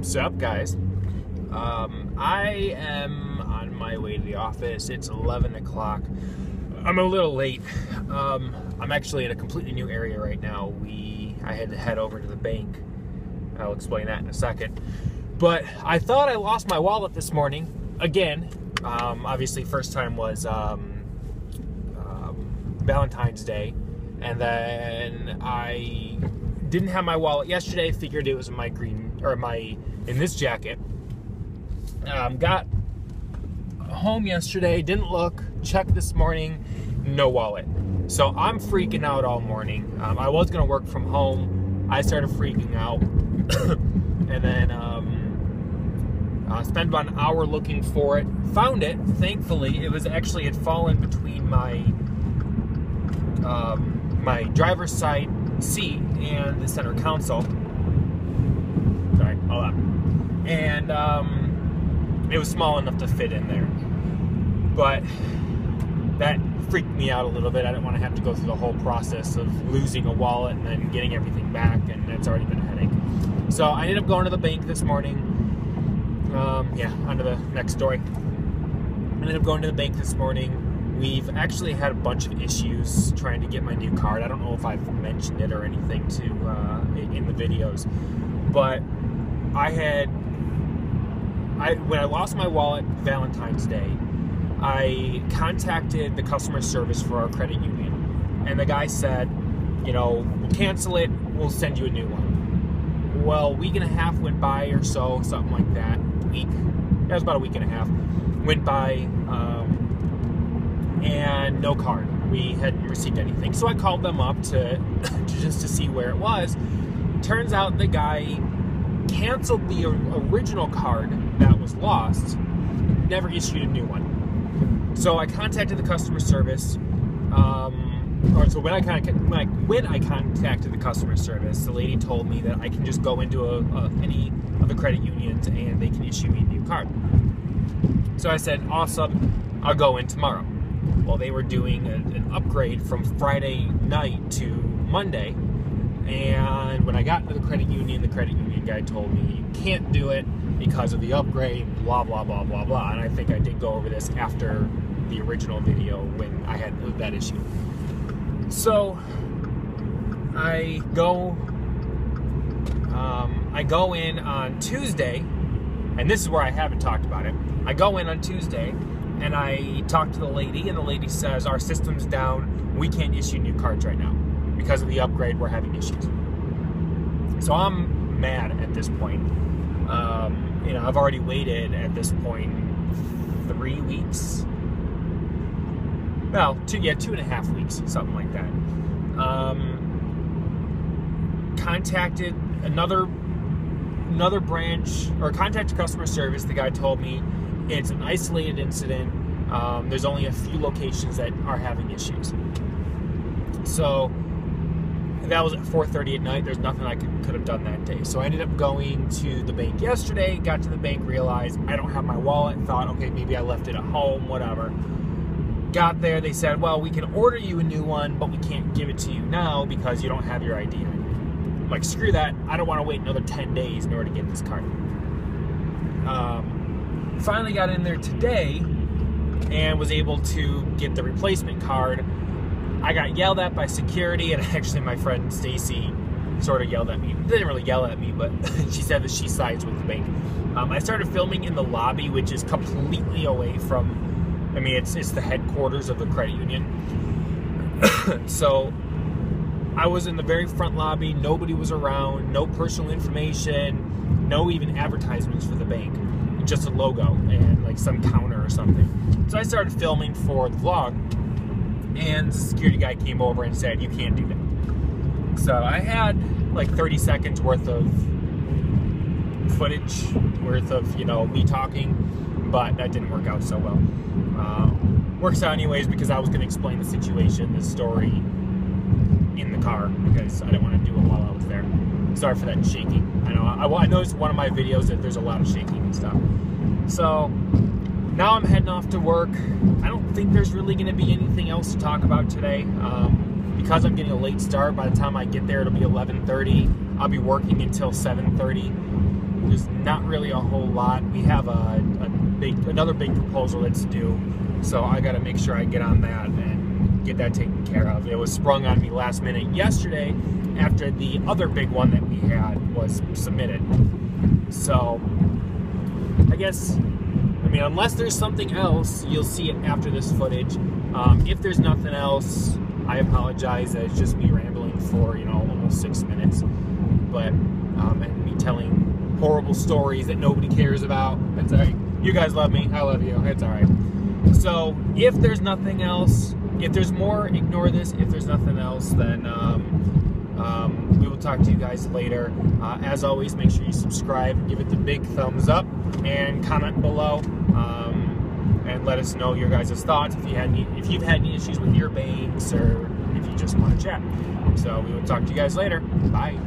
Sup, guys? I am on my way to the office. It's 11 o'clock. I'm a little late. I'm actually in a completely new area right now. I had to head over to the bank. I'll explain that in a second. But I thought I lost my wallet this morning. Again, obviously first time was Valentine's Day. And then I didn't have my wallet yesterday. Figured it was in my in this jacket. Got home yesterday, didn't look, checked this morning, no wallet. So I'm freaking out all morning. I was gonna work from home. I started freaking out. And then spent about an hour looking for it. Found it, thankfully. It had fallen between my my driver's side seat and the center console. Sorry, hold on. And it was small enough to fit in there. But that freaked me out a little bit. I didn't want to have to go through the whole process of losing a wallet and then getting everything back, and that's already been a headache. So I ended up going to the bank this morning. On to the next story. I ended up going to the bank this morning. We've actually had a bunch of issues trying to get my new card. I don't know if I've mentioned it or anything in the videos, but when I lost my wallet Valentine's Day, I contacted the customer service for our credit union, and the guy said, we'll cancel it, we'll send you a new one. Well, a week and a half went by or so, something like that. That was about a week and a half. Went by, and no card. We hadn't received anything. So I called them up just to see where it was. Turns out the guy canceled the original card that was lost, never issued a new one. So I contacted the customer service. When I contacted the customer service, the lady told me that I can just go into any of the credit unions and they can issue me a new card. So I said, awesome, I'll go in tomorrow. Well, they were doing an upgrade from Friday night to Monday. And when I got into the credit union guy told me, you can't do it because of the upgrade, blah, blah, blah, blah, blah. And I think I did go over this after the original video when I had that issue. So I go in on Tuesday, and this is where I haven't talked about it. I go in on Tuesday, and I talk to the lady, and the lady says, our system's down, we can't issue new cards right now. Because of the upgrade, we're having issues. So I'm mad at this point. I've already waited at this point 3 weeks. Well, 2.5 weeks, something like that. Contacted another branch, or contacted customer service. The guy told me it's an isolated incident. There's only a few locations that are having issues. So that was at 4:30 at night. There's nothing I could have done that day. So I ended up going to the bank yesterday, got to the bank, realized I don't have my wallet, thought, okay, maybe I left it at home, whatever. Got there, they said, well, we can order you a new one, but we can't give it to you now because you don't have your ID on you. I'm like, screw that. I don't want to wait another 10 days in order to get this card. Finally got in there today and was able to get the replacement card. I got yelled at by security, and actually my friend Stacy sort of yelled at me. Didn't really yell at me, but she said that she sides with the bank. I started filming in the lobby, which is completely away from, it's the headquarters of the credit union. So I was in the very front lobby, nobody was around, no personal information, no even advertisements for the bank, just a logo and like some counter or something. So I started filming for the vlog, and the security guy came over and said, you can't do that. So I had like 30 seconds worth of footage, me talking, but that didn't work out so well. Works out anyways because I was going to explain the situation, the story in the car, because I didn't want to do it while I was there. Sorry for that shaking. I noticed one of my videos that there's a lot of shaking and stuff. So now I'm heading off to work. I don't think there's really going to be anything else to talk about today. Because I'm getting a late start, by the time I get there, it'll be 11:30. I'll be working until 7:30. there's not really a whole lot. We have another big proposal that's due, so I got to make sure I get on that and get that taken care of. It was sprung on me last minute yesterday after the other big one that we had was submitted. So I guess, I mean, unless there's something else, you'll see it after this footage. If there's nothing else, I apologize that it's just me rambling for, you know, almost 6 minutes. But, and me telling horrible stories that nobody cares about. It's all right. You guys love me. I love you. It's all right. So, if there's nothing else, if there's more, ignore this. If there's nothing else, then we will talk to you guys later. As always, make sure you subscribe, give it the big thumbs up, and comment below. And let us know your guys' thoughts if you've had any issues with your banks, or if you just want to chat. So we will talk to you guys later. Bye.